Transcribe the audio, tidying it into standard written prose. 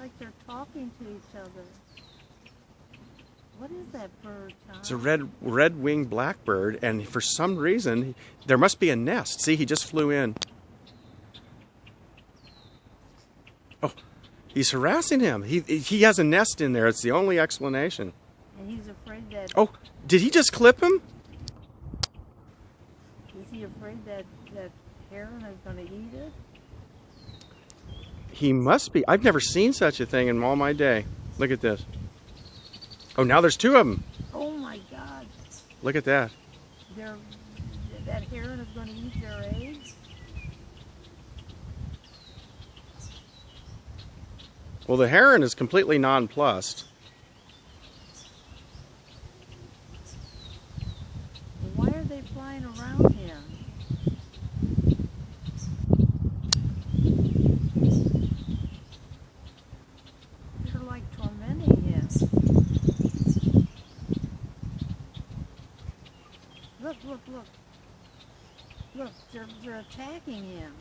like they're talking to each other. What is that bird, Tom? It's a red-winged blackbird, and for some reason, there must be a nest. See, he just flew in. Oh, he's harassing him. He has a nest in there. It's the only explanation. And he's afraid that... Oh, did he just clip him? Is he afraid that Heron is going to eat it? He must be. I've never seen such a thing in all my day. Look at this. Oh, now there's two of them. Oh my God. Look at that. That Heron is going to eat their eggs? Well, the heron is completely nonplussed. Why are they flying around him? They're like tormenting him. Look. Look, they're attacking him.